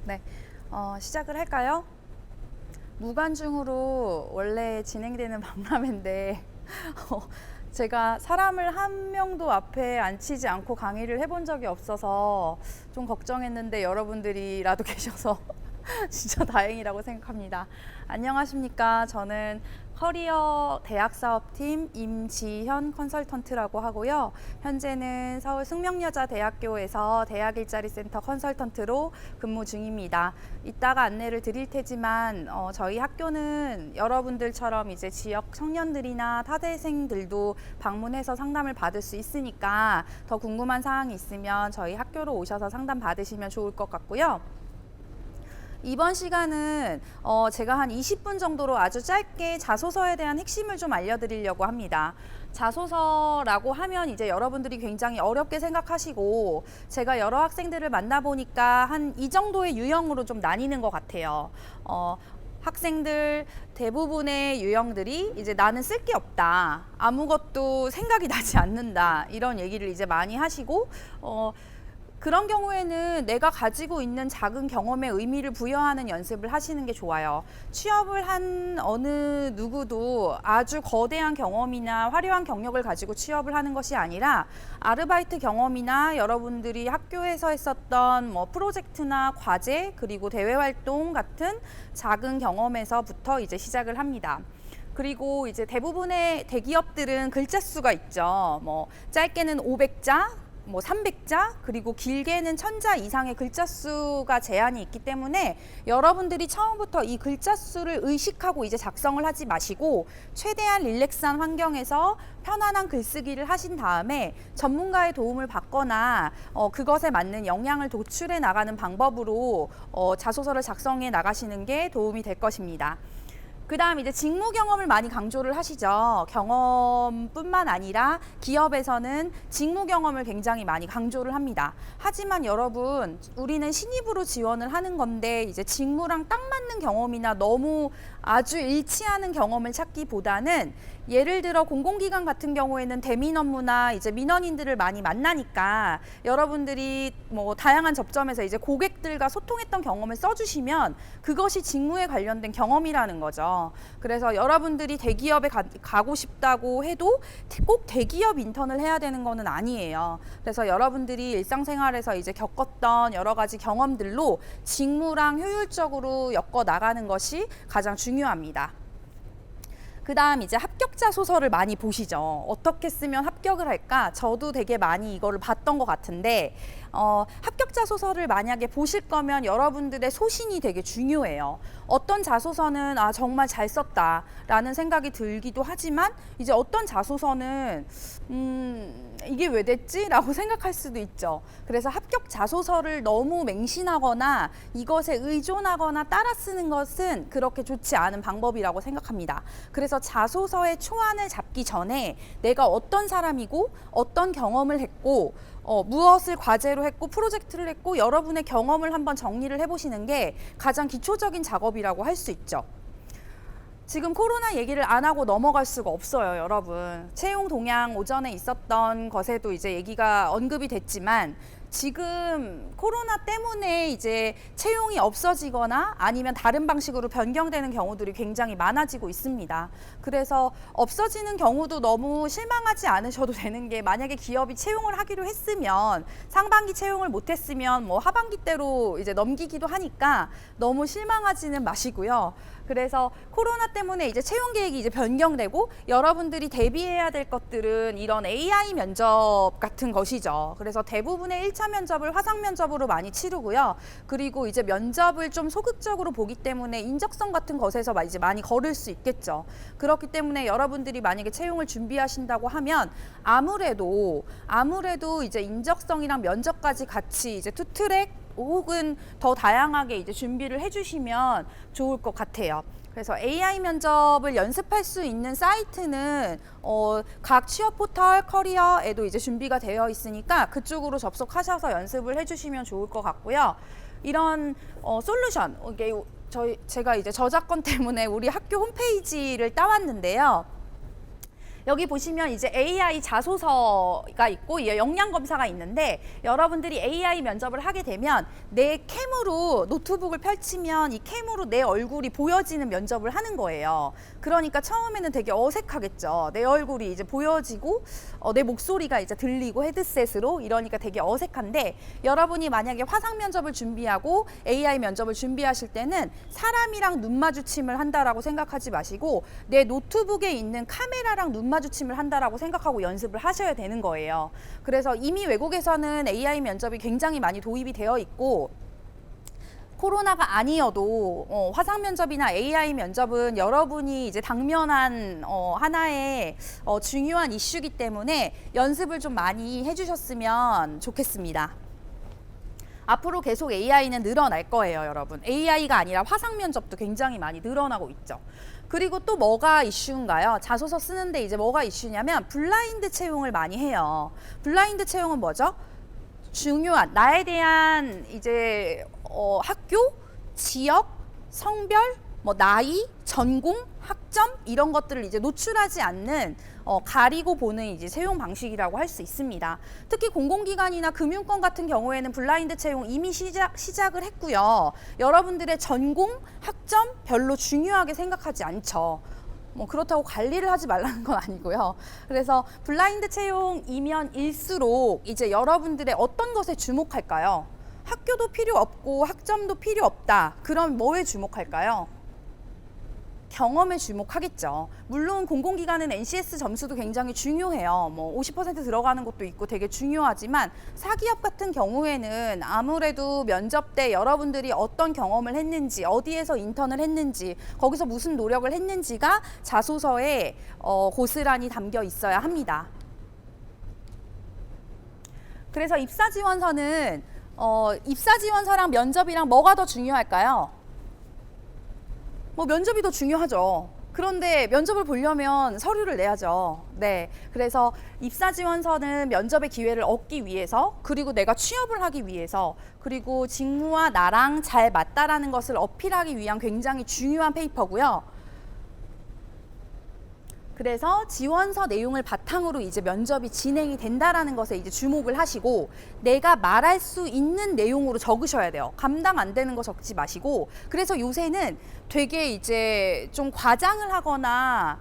네, 시작을 할까요? 무관중으로 원래 진행되는 박람회인데 제가 사람을 한 명도 앞에 앉히지 않고 강의를 해본 적이 없어서 좀 걱정했는데 여러분들이라도 계셔서 진짜 다행이라고 생각합니다. 안녕하십니까. 저는 커리어 대학사업팀 임지현 컨설턴트라고 하고요. 현재는 서울 숙명여자대학교에서 대학일자리센터 컨설턴트로 근무 중입니다. 이따가 안내를 드릴 테지만 저희 학교는 여러분들처럼 이제 지역 청년들이나 타대생들도 방문해서 상담을 받을 수 있으니까 더 궁금한 사항이 있으면 저희 학교로 오셔서 상담 받으시면 좋을 것 같고요. 이번 시간은 제가 한 20분 정도로 아주 짧게 자소서에 대한 핵심을 좀 알려드리려고 합니다. 자소서라고 하면 이제 여러분들이 굉장히 어렵게 생각하시고 제가 여러 학생들을 만나보니까 한 이 정도의 유형으로 좀 나뉘는 것 같아요. 학생들 대부분의 유형들이 이제 나는 쓸 게 없다. 아무것도 생각이 나지 않는다. 이런 얘기를 이제 많이 하시고 그런 경우에는 내가 가지고 있는 작은 경험에 의미를 부여하는 연습을 하시는 게 좋아요. 취업을 한 어느 누구도 아주 거대한 경험이나 화려한 경력을 가지고 취업을 하는 것이 아니라 아르바이트 경험이나 여러분들이 학교에서 했었던 프로젝트나 과제 그리고 대외 활동 같은 작은 경험에서부터 이제 시작을 합니다. 그리고 이제 대부분의 대기업들은 글자 수가 있죠. 짧게는 500자, 300자 그리고 길게는 1000자 이상의 글자 수가 제한이 있기 때문에 여러분들이 처음부터 이 글자 수를 의식하고 이제 작성을 하지 마시고 최대한 릴렉스한 환경에서 편안한 글쓰기를 하신 다음에 전문가의 도움을 받거나 그것에 맞는 역량을 도출해 나가는 방법으로 자소서를 작성해 나가시는 게 도움이 될 것입니다. 그 다음 이제 직무 경험을 많이 강조를 하시죠. 경험뿐만 아니라 기업에서는 직무 경험을 굉장히 많이 강조를 합니다. 하지만 여러분, 우리는 신입으로 지원을 하는 건데 이제 직무랑 딱 맞는 경험이나 너무 아주 일치하는 경험을 찾기보다는 예를 들어 공공기관 같은 경우에는 대민 업무나 이제 민원인들을 많이 만나니까 여러분들이 다양한 접점에서 이제 고객들과 소통했던 경험을 써주시면 그것이 직무에 관련된 경험이라는 거죠. 그래서 여러분들이 대기업에 가고 싶다고 해도 꼭 대기업 인턴을 해야 되는 거는 아니에요. 그래서 여러분들이 일상생활에서 이제 겪었던 여러 가지 경험들로 직무랑 효율적으로 엮어 나가는 것이 가장 중요합니다. 그 다음 이제 합격자 소설을 많이 보시죠. 어떻게 쓰면 합격을 할까? 저도 되게 많이 이거를 봤던 것 같은데 합격자 소설을 만약에 보실 거면 여러분들의 소신이 되게 중요해요. 어떤 자소서는 정말 잘 썼다 라는 생각이 들기도 하지만 이제 어떤 자소서는 이게 왜 됐지? 라고 생각할 수도 있죠. 그래서 합격 자소서를 너무 맹신하거나 이것에 의존하거나 따라 쓰는 것은 그렇게 좋지 않은 방법이라고 생각합니다. 그래서 자소서의 초안을 잡기 전에 내가 어떤 사람이고 어떤 경험을 했고 무엇을 과제로 했고 프로젝트를 했고 여러분의 경험을 한번 정리를 해보시는 게 가장 기초적인 작업이라고 할 수 있죠. 지금 코로나 얘기를 안 하고 넘어갈 수가 없어요, 여러분. 채용 동향 오전에 있었던 것에도 이제 얘기가 언급이 됐지만 지금 코로나 때문에 이제 채용이 없어지거나 아니면 다른 방식으로 변경되는 경우들이 굉장히 많아지고 있습니다. 그래서 없어지는 경우도 너무 실망하지 않으셔도 되는 게 만약에 기업이 채용을 하기로 했으면 상반기 채용을 못했으면 하반기 때로 이제 넘기기도 하니까 너무 실망하지는 마시고요. 그래서 코로나 때문에 이제 채용 계획이 이제 변경되고 여러분들이 대비해야 될 것들은 이런 AI 면접 같은 것이죠. 그래서 대부분의 1차 면접을 화상 면접으로 많이 치르고요. 그리고 이제 면접을 좀 소극적으로 보기 때문에 인적성 같은 것에서 이제 많이 거를 수 있겠죠. 그렇기 때문에 여러분들이 만약에 채용을 준비하신다고 하면 아무래도 이제 인적성이랑 면접까지 같이 이제 투 트랙 혹은 더 다양하게 이제 준비를 해주시면 좋을 것 같아요. 그래서 AI 면접을 연습할 수 있는 사이트는 각 취업 포털 커리어에도 이제 준비가 되어 있으니까 그쪽으로 접속하셔서 연습을 해주시면 좋을 것 같고요. 이런 솔루션, 이게 제가 이제 저작권 때문에 우리 학교 홈페이지를 따왔는데요. 여기 보시면 이제 AI 자소서가 있고 역량 검사가 있는데 여러분들이 AI 면접을 하게 되면 내 캠으로 노트북을 펼치면 이 캠으로 내 얼굴이 보여지는 면접을 하는 거예요. 그러니까 처음에는 되게 어색하겠죠. 내 얼굴이 이제 보여지고 내 목소리가 이제 들리고 헤드셋으로 이러니까 되게 어색한데 여러분이 만약에 화상 면접을 준비하고 AI 면접을 준비하실 때는 사람이랑 눈 마주침을 한다라고 생각하지 마시고 내 노트북에 있는 카메라랑 눈 마주침을 한다라고 생각하고 연습을 하셔야 되는 거예요. 그래서 이미 외국에서는 AI 면접이 굉장히 많이 도입이 되어 있고 코로나가 아니어도 화상 면접이나 AI 면접은 여러분이 이제 당면한 하나의 중요한 이슈이기 때문에 연습을 좀 많이 해주셨으면 좋겠습니다. 앞으로 계속 AI는 늘어날 거예요, 여러분. AI가 아니라 화상 면접도 굉장히 많이 늘어나고 있죠. 그리고 또 뭐가 이슈인가요? 자소서 쓰는데 이제 뭐가 이슈냐면 블라인드 채용을 많이 해요. 블라인드 채용은 뭐죠? 중요한 나에 대한 이제 학교, 지역, 성별, 뭐 나이, 전공, 학점 이런 것들을 이제 노출하지 않는 가리고 보는 이제 채용 방식이라고 할 수 있습니다. 특히 공공기관이나 금융권 같은 경우에는 블라인드 채용 이미 시작을 했고요. 여러분들의 전공, 학점 별로 중요하게 생각하지 않죠. 뭐 그렇다고 관리를 하지 말라는 건 아니고요. 그래서 블라인드 채용이면 일수록 이제 여러분들의 어떤 것에 주목할까요? 학교도 필요 없고 학점도 필요 없다. 그럼 뭐에 주목할까요? 경험에 주목하겠죠. 물론 공공기관은 NCS 점수도 굉장히 중요해요. 뭐 50% 들어가는 것도 있고 되게 중요하지만 사기업 같은 경우에는 아무래도 면접 때 여러분들이 어떤 경험을 했는지, 어디에서 인턴을 했는지, 거기서 무슨 노력을 했는지가 자소서에 고스란히 담겨 있어야 합니다. 그래서 입사지원서는 입사지원서랑 면접이랑 뭐가 더 중요할까요? 뭐 면접이 더 중요하죠. 그런데 면접을 보려면 서류를 내야죠. 네, 그래서 입사지원서는 면접의 기회를 얻기 위해서, 그리고 내가 취업을 하기 위해서, 그리고 직무와 나랑 잘 맞다라는 것을 어필하기 위한 굉장히 중요한 페이퍼고요. 그래서 지원서 내용을 바탕으로 이제 면접이 진행이 된다라는 것에 이제 주목을 하시고 내가 말할 수 있는 내용으로 적으셔야 돼요. 감당 안 되는 거 적지 마시고. 그래서 요새는 되게 이제 좀 과장을 하거나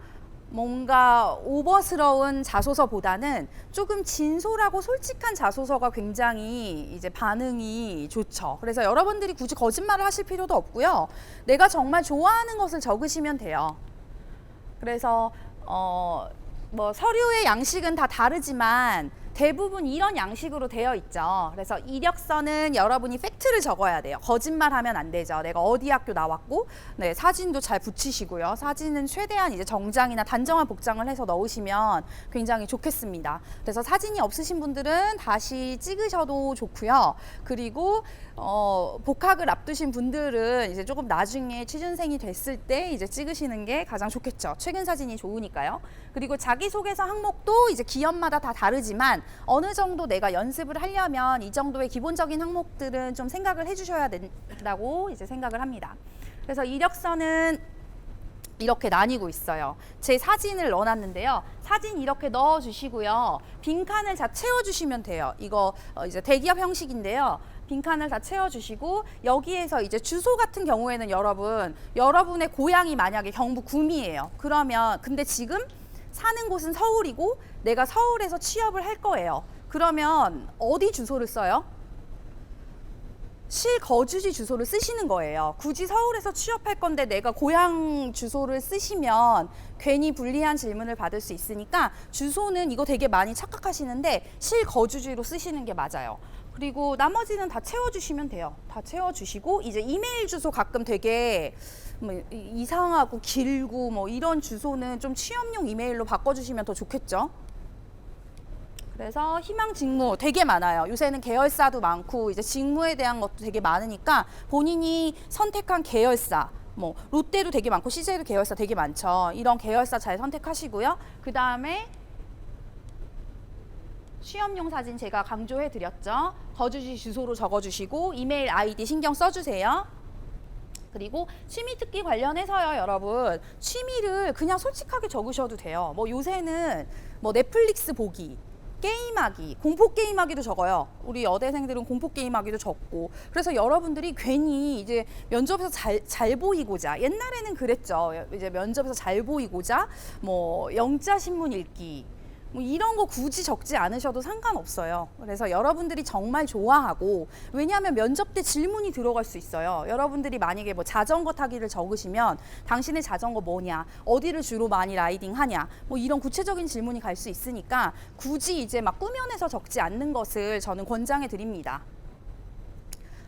뭔가 오버스러운 자소서보다는 조금 진솔하고 솔직한 자소서가 굉장히 이제 반응이 좋죠. 그래서 여러분들이 굳이 거짓말을 하실 필요도 없고요. 내가 정말 좋아하는 것을 적으시면 돼요. 그래서 뭐 서류의 양식은 다 다르지만 대부분 이런 양식으로 되어 있죠. 그래서 이력서는 여러분이 팩트를 적어야 돼요. 거짓말하면 안 되죠. 내가 어디 학교 나왔고, 네, 사진도 잘 붙이시고요. 사진은 최대한 이제 정장이나 단정한 복장을 해서 넣으시면 굉장히 좋겠습니다. 그래서 사진이 없으신 분들은 다시 찍으셔도 좋고요. 그리고 복학을 앞두신 분들은 이제 조금 나중에 취준생이 됐을 때 이제 찍으시는 게 가장 좋겠죠. 최근 사진이 좋으니까요. 그리고 자기소개서 항목도 이제 기업마다 다 다르지만 어느 정도 내가 연습을 하려면 이 정도의 기본적인 항목들은 좀 생각을 해주셔야 된다고 이제 생각을 합니다. 그래서 이력서는 이렇게 나뉘고 있어요. 제 사진을 넣어놨는데요. 사진 이렇게 넣어주시고요. 빈칸을 다 채워주시면 돼요. 이거 이제 대기업 형식인데요. 빈칸을 다 채워주시고 여기에서 이제 주소 같은 경우에는 여러분의 고향이 만약에 경북 구미예요. 그러면 근데 지금 사는 곳은 서울이고 내가 서울에서 취업을 할 거예요. 그러면 어디 주소를 써요? 실거주지 주소를 쓰시는 거예요. 굳이 서울에서 취업할 건데 내가 고향 주소를 쓰시면 괜히 불리한 질문을 받을 수 있으니까 주소는 이거 되게 많이 착각하시는데 실거주지로 쓰시는 게 맞아요. 그리고 나머지는 다 채워주시면 돼요. 다 채워주시고 이제 이메일 주소 가끔 되게 뭐 이상하고 길고 뭐 이런 주소는 좀 취업용 이메일로 바꿔주시면 더 좋겠죠. 그래서 희망 직무 되게 많아요. 요새는 계열사도 많고 이제 직무에 대한 것도 되게 많으니까 본인이 선택한 계열사, 뭐 롯데도 되게 많고 CJ도 계열사 되게 많죠. 이런 계열사 잘 선택하시고요. 그 다음에 취업용 사진 제가 강조해 드렸죠. 거주지 주소로 적어주시고 이메일 아이디 신경 써주세요. 그리고 취미 특기 관련해서요, 여러분. 취미를 그냥 솔직하게 적으셔도 돼요. 뭐 요새는 뭐 넷플릭스 보기, 게임하기, 공포 게임하기도 적어요. 우리 여대생들은 공포 게임하기도 적고. 그래서 여러분들이 괜히 이제 면접에서 잘 보이고자, 옛날에는 그랬죠. 이제 면접에서 잘 보이고자 뭐 영자 신문 읽기, 뭐 이런 거 굳이 적지 않으셔도 상관없어요. 그래서 여러분들이 정말 좋아하고, 왜냐하면 면접 때 질문이 들어갈 수 있어요. 여러분들이 만약에 뭐 자전거 타기를 적으시면 당신의 자전거 뭐냐, 어디를 주로 많이 라이딩 하냐, 뭐 이런 구체적인 질문이 갈 수 있으니까 굳이 이제 막 꾸며내서 적지 않는 것을 저는 권장해 드립니다.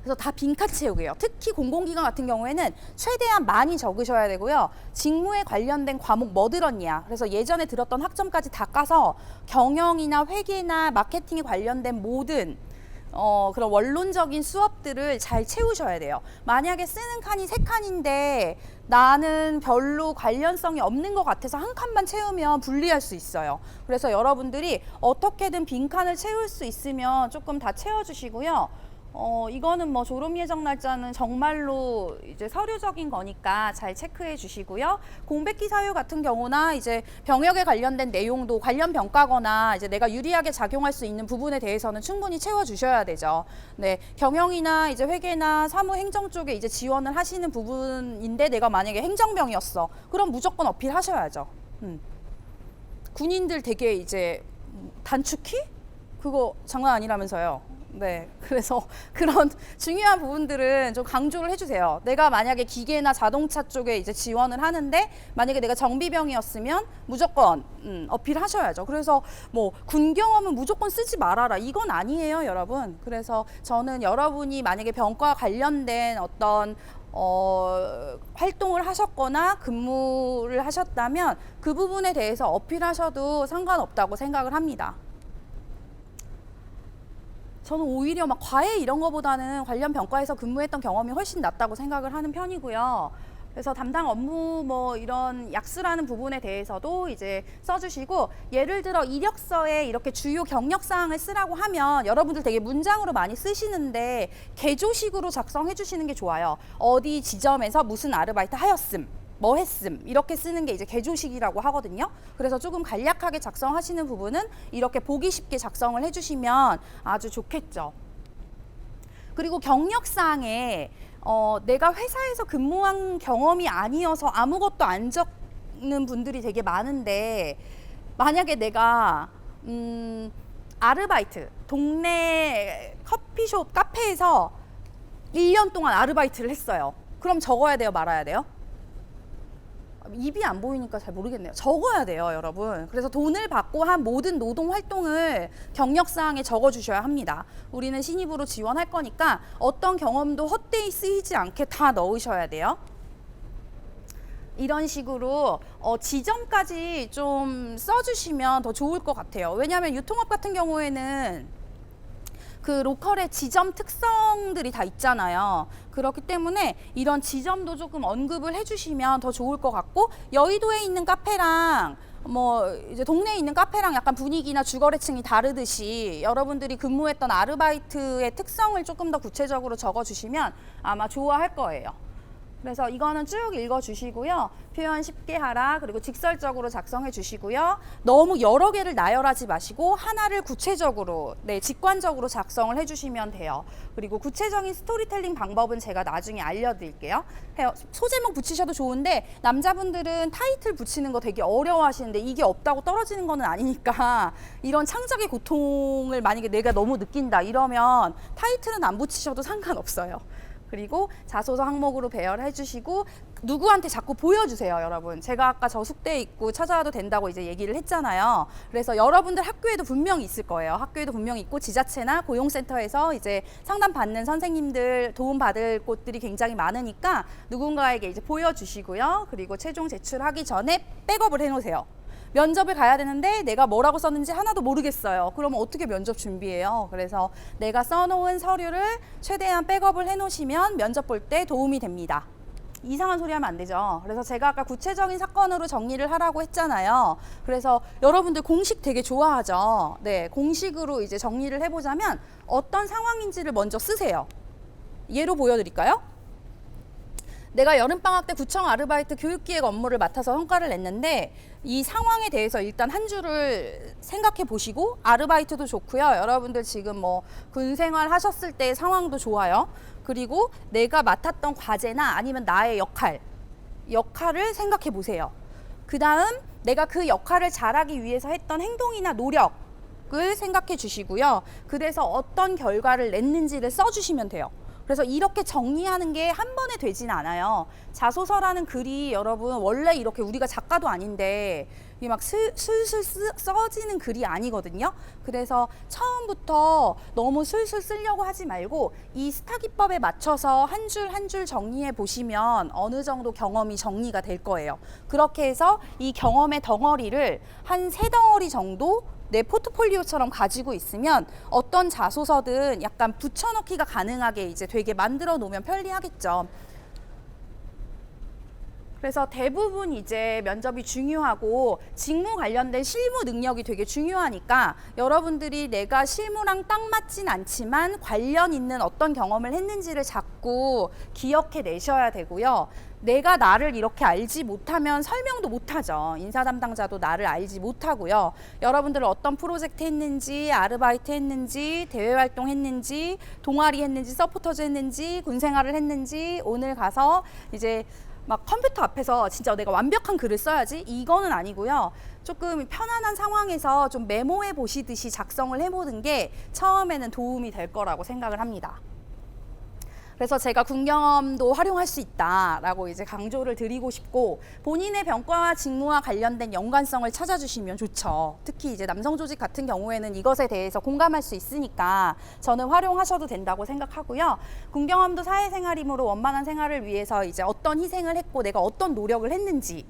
그래서 다 빈칸 채우기예요. 특히 공공기관 같은 경우에는 최대한 많이 적으셔야 되고요. 직무에 관련된 과목 뭐 들었냐. 그래서 예전에 들었던 학점까지 다 까서 경영이나 회계나 마케팅에 관련된 모든 그런 원론적인 수업들을 잘 채우셔야 돼요. 만약에 쓰는 칸이 3칸인데 나는 별로 관련성이 없는 것 같아서 한 칸만 채우면 불리할 수 있어요. 그래서 여러분들이 어떻게든 빈칸을 채울 수 있으면 조금 다 채워주시고요. 이거는 뭐 졸업 예정 날짜는 정말로 이제 서류적인 거니까 잘 체크해 주시고요. 공백기 사유 같은 경우나 이제 병역에 관련된 내용도 관련 평가거나 이제 내가 유리하게 작용할 수 있는 부분에 대해서는 충분히 채워 주셔야 되죠. 네, 경영이나 이제 회계나 사무 행정 쪽에 이제 지원을 하시는 부분인데 내가 만약에 행정병이었어. 그럼 무조건 어필하셔야죠. 군인들 되게 이제 단축키? 그거 장난 아니라면서요. 네, 그래서 그런 중요한 부분들은 좀 강조를 해주세요. 내가 만약에 기계나 자동차 쪽에 이제 지원을 하는데 만약에 내가 정비병이었으면 무조건 어필하셔야죠. 그래서 뭐 군 경험은 무조건 쓰지 말아라 이건 아니에요, 여러분. 그래서 저는 여러분이 만약에 병과 관련된 어떤 활동을 하셨거나 근무를 하셨다면 그 부분에 대해서 어필하셔도 상관없다고 생각을 합니다. 저는 오히려 막 과외 이런 거보다는 관련 병과에서 근무했던 경험이 훨씬 낫다고 생각을 하는 편이고요. 그래서 담당 업무 뭐 이런 약수라는 부분에 대해서도 이제 써주시고, 예를 들어 이력서에 이렇게 주요 경력 사항을 쓰라고 하면 여러분들 되게 문장으로 많이 쓰시는데 개조식으로 작성해 주시는 게 좋아요. 어디 지점에서 무슨 아르바이트 하였음, 뭐 했음, 이렇게 쓰는 게 이제 개조식이라고 하거든요. 그래서 조금 간략하게 작성하시는 부분은 이렇게 보기 쉽게 작성을 해주시면 아주 좋겠죠. 그리고 경력사항에 내가 회사에서 근무한 경험이 아니어서 아무것도 안 적는 분들이 되게 많은데, 만약에 내가 아르바이트, 동네 커피숍, 카페에서 1년 동안 아르바이트를 했어요. 그럼 적어야 돼요, 말아야 돼요? 입이 안 보이니까 잘 모르겠네요. 적어야 돼요, 여러분. 그래서 돈을 받고 한 모든 노동 활동을 경력사항에 적어주셔야 합니다. 우리는 신입으로 지원할 거니까 어떤 경험도 헛되이 쓰이지 않게 다 넣으셔야 돼요. 이런 식으로 지점까지 좀 써주시면 더 좋을 것 같아요. 왜냐하면 유통업 같은 경우에는 그 로컬의 지점 특성들이 다 있잖아요. 그렇기 때문에 이런 지점도 조금 언급을 해주시면 더 좋을 것 같고, 여의도에 있는 카페랑 뭐 이제 동네에 있는 카페랑 약간 분위기나 주거래층이 다르듯이 여러분들이 근무했던 아르바이트의 특성을 조금 더 구체적으로 적어주시면 아마 좋아할 거예요. 그래서 이거는 쭉 읽어주시고요. 표현 쉽게 하라, 그리고 직설적으로 작성해 주시고요. 너무 여러 개를 나열하지 마시고 하나를 구체적으로, 직관적으로 작성을 해주시면 돼요. 그리고 구체적인 스토리텔링 방법은 제가 나중에 알려드릴게요. 소제목 붙이셔도 좋은데 남자분들은 타이틀 붙이는 거 되게 어려워하시는데 이게 없다고 떨어지는 거는 아니니까 이런 창작의 고통을 만약에 내가 너무 느낀다 이러면 타이틀은 안 붙이셔도 상관없어요. 그리고 자소서 항목으로 배열해 주시고 누구한테 자꾸 보여주세요, 여러분. 제가 아까 저 숙대에 있고 찾아와도 된다고 이제 얘기를 했잖아요. 그래서 여러분들 학교에도 분명히 있을 거예요. 학교에도 분명히 있고 지자체나 고용센터에서 이제 상담 받는 선생님들 도움 받을 곳들이 굉장히 많으니까 누군가에게 이제 보여주시고요. 그리고 최종 제출하기 전에 백업을 해놓으세요. 면접을 가야 되는데 내가 뭐라고 썼는지 하나도 모르겠어요. 그러면 어떻게 면접 준비해요? 그래서 내가 써놓은 서류를 최대한 백업을 해놓으시면 면접 볼 때 도움이 됩니다. 이상한 소리 하면 안 되죠. 그래서 제가 아까 구체적인 사건으로 정리를 하라고 했잖아요. 그래서 여러분들 공식 되게 좋아하죠. 네, 공식으로 이제 정리를 해보자면 어떤 상황인지를 먼저 쓰세요. 예로 보여드릴까요? 내가 여름방학 때 구청 아르바이트 교육기획 업무를 맡아서 성과를 냈는데 이 상황에 대해서 일단 한 주를 생각해 보시고 아르바이트도 좋고요. 여러분들 지금 뭐 군생활 하셨을 때 상황도 좋아요. 그리고 내가 맡았던 과제나 아니면 나의 역할을 생각해 보세요. 그 다음 내가 그 역할을 잘하기 위해서 했던 행동이나 노력을 생각해 주시고요. 그래서 어떤 결과를 냈는지를 써주시면 돼요. 그래서 이렇게 정리하는 게 한 번에 되진 않아요. 자소서라는 글이 여러분 원래 이렇게 우리가 작가도 아닌데 이게 막 술술 써지는 글이 아니거든요. 그래서 처음부터 너무 술술 쓰려고 하지 말고 이 스타 기법에 맞춰서 한 줄 한 줄 정리해 보시면 어느 정도 경험이 정리가 될 거예요. 그렇게 해서 이 경험의 덩어리를 한 3덩어리 정도 내 포트폴리오처럼 가지고 있으면 어떤 자소서든 약간 붙여넣기가 가능하게 이제 되게 만들어 놓으면 편리하겠죠. 그래서 대부분 이제 면접이 중요하고 직무 관련된 실무 능력이 되게 중요하니까 여러분들이 내가 실무랑 딱 맞진 않지만 관련 있는 어떤 경험을 했는지를 자꾸 기억해 내셔야 되고요. 내가 나를 이렇게 알지 못하면 설명도 못하죠. 인사 담당자도 나를 알지 못하고요. 여러분들 어떤 프로젝트 했는지, 아르바이트 했는지, 대외 활동 했는지, 동아리 했는지, 서포터즈 했는지, 군생활을 했는지, 오늘 가서 이제 막 컴퓨터 앞에서 진짜 내가 완벽한 글을 써야지 이거는 아니고요. 조금 편안한 상황에서 좀 메모해 보시듯이 작성을 해보는 게 처음에는 도움이 될 거라고 생각을 합니다. 그래서 제가 군 경험도 활용할 수 있다라고 이제 강조를 드리고 싶고 본인의 병과와 직무와 관련된 연관성을 찾아주시면 좋죠. 특히 이제 남성 조직 같은 경우에는 이것에 대해서 공감할 수 있으니까 저는 활용하셔도 된다고 생각하고요. 군 경험도 사회생활이므로 원만한 생활을 위해서 이제 어떤 희생을 했고 내가 어떤 노력을 했는지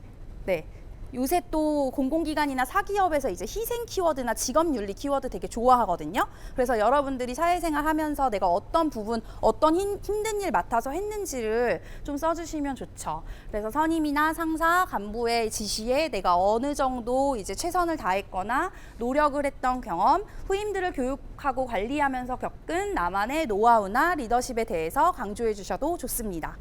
네. 요새 또 공공기관이나 사기업에서 이제 희생 키워드나 직업윤리 키워드 되게 좋아하거든요. 그래서 여러분들이 사회생활 하면서 내가 어떤 부분, 어떤 힘든 일 맡아서 했는지를 좀 써주시면 좋죠. 그래서 선임이나 상사, 간부의 지시에 내가 어느 정도 이제 최선을 다했거나 노력을 했던 경험, 후임들을 교육하고 관리하면서 겪은 나만의 노하우나 리더십에 대해서 강조해 주셔도 좋습니다.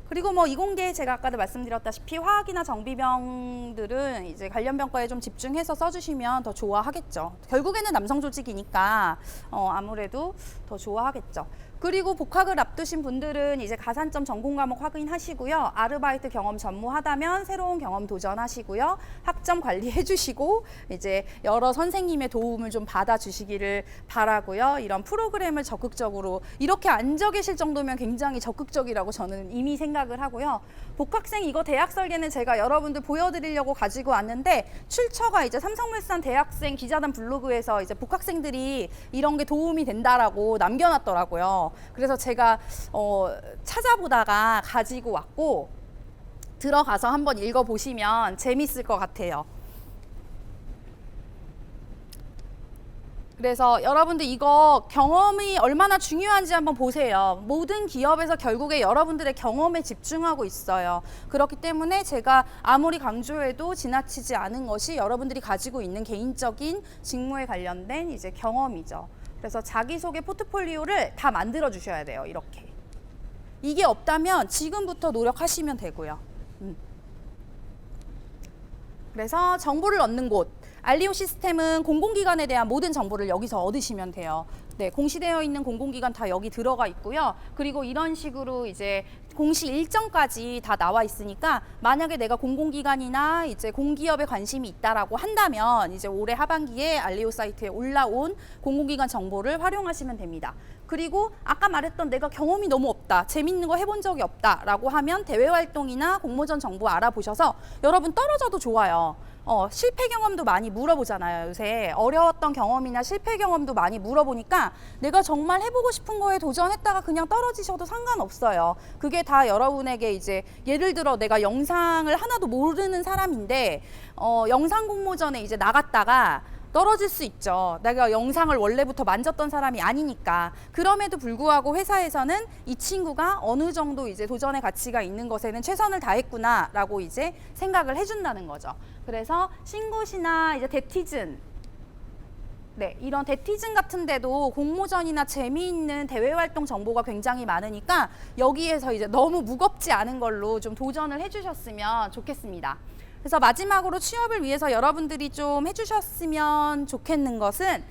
그리고 뭐 이공계 제가 아까도 말씀드렸다시피 화학이나 정비병들은 이제 관련 병과에 좀 집중해서 써주시면 더 좋아하겠죠. 결국에는 남성 조직이니까 아무래도 더 좋아하겠죠. 그리고 복학을 앞두신 분들은 이제 가산점 전공 과목 확인하시고요. 아르바이트 경험 전무하다면 새로운 경험 도전하시고요. 학점 관리해 주시고 이제 여러 선생님의 도움을 좀 받아주시기를 바라고요. 이런 프로그램을 적극적으로 이렇게 앉아 계실 정도면 굉장히 적극적이라고 저는 이미 생각을 하고요. 복학생 이거 대학 설계는 제가 여러분들 보여드리려고 가지고 왔는데 출처가 이제 삼성물산 대학생 기자단 블로그에서 이제 복학생들이 이런 게 도움이 된다라고 남겨놨더라고요. 그래서 제가 찾아보다가 가지고 왔고 들어가서 한번 읽어보시면 재밌을 것 같아요. 그래서 여러분들 이거 경험이 얼마나 중요한지 한번 보세요. 모든 기업에서 결국에 여러분들의 경험에 집중하고 있어요. 그렇기 때문에 제가 아무리 강조해도 지나치지 않은 것이 여러분들이 가지고 있는 개인적인 직무에 관련된 이제 경험이죠. 그래서 자기소개 포트폴리오를 다 만들어 주셔야 돼요. 이렇게. 이게 없다면 지금부터 노력하시면 되고요. 그래서 정보를 얻는 곳. 알리오 시스템은 공공기관에 대한 모든 정보를 여기서 얻으시면 돼요. 네, 공시되어 있는 공공기관 다 여기 들어가 있고요. 그리고 이런 식으로 이제 공시 일정까지 다 나와 있으니까 만약에 내가 공공기관이나 이제 공기업에 관심이 있다라고 한다면 이제 올해 하반기에 알리오 사이트에 올라온 공공기관 정보를 활용하시면 됩니다. 그리고 아까 말했던 내가 경험이 너무 없다, 재밌는 거 해본 적이 없다라고 하면 대외 활동이나 공모전 정보 알아보셔서 여러분 떨어져도 좋아요. 실패 경험도 많이 물어보잖아요. 요새 어려웠던 경험이나 실패 경험도 많이 물어보니까 내가 정말 해보고 싶은 거에 도전했다가 그냥 떨어지셔도 상관없어요. 그게 다 여러분에게 이제 예를 들어 내가 영상을 하나도 모르는 사람인데 영상 공모전에 이제 나갔다가 떨어질 수 있죠. 내가 영상을 원래부터 만졌던 사람이 아니니까. 그럼에도 불구하고 회사에서는 이 친구가 어느 정도 이제 도전의 가치가 있는 것에는 최선을 다했구나라고 이제 생각을 해준다는 거죠. 그래서 신고시나 이제 대티즌 네, 이런 대티즌 같은 데도 공모전이나 재미있는 대외 활동 정보가 굉장히 많으니까 여기에서 이제 너무 무겁지 않은 걸로 좀 도전을 해주셨으면 좋겠습니다. 그래서 마지막으로 취업을 위해서 여러분들이 좀 해주셨으면 좋겠는 것은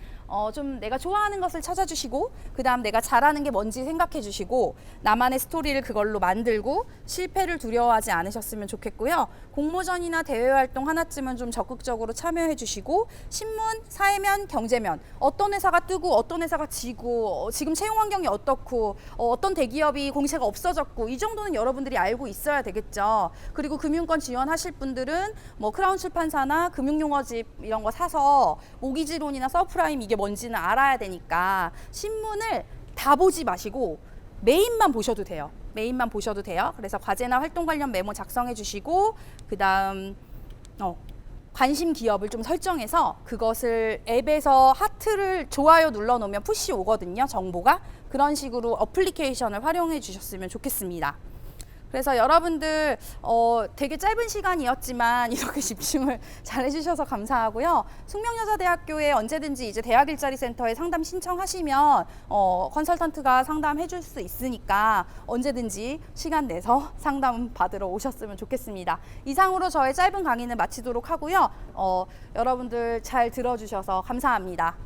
좀 내가 좋아하는 것을 찾아주시고 그 다음 내가 잘하는 게 뭔지 생각해 주시고 나만의 스토리를 그걸로 만들고 실패를 두려워하지 않으셨으면 좋겠고요. 공모전이나 대외활동 하나쯤은 좀 적극적으로 참여해 주시고 신문, 사회면, 경제면 어떤 회사가 뜨고 어떤 회사가 지고 지금 채용 환경이 어떻고 어떤 대기업이 공채가 없어졌고 이 정도는 여러분들이 알고 있어야 되겠죠. 그리고 금융권 지원하실 분들은 뭐 크라운 출판사나 금융용어집 이런 거 사서 모기지론이나 서프라임 이게 뭔지는 알아야 되니까 신문을 다 보지 마시고 메인만 보셔도 돼요. 메인만 보셔도 돼요. 그래서 과제나 활동 관련 메모 작성해 주시고 그 다음 관심 기업을 좀 설정해서 그것을 앱에서 하트를 좋아요 눌러 놓으면 푸시 오거든요. 정보가. 그런 식으로 어플리케이션을 활용해 주셨으면 좋겠습니다. 그래서 여러분들 되게 짧은 시간이었지만 이렇게 집중을 잘 해주셔서 감사하고요. 숙명여자대학교에 언제든지 이제 대학 일자리 센터에 상담 신청하시면 컨설턴트가 상담해 줄 수 있으니까 언제든지 시간 내서 상담 받으러 오셨으면 좋겠습니다. 이상으로 저의 짧은 강의는 마치도록 하고요. 여러분들 잘 들어주셔서 감사합니다.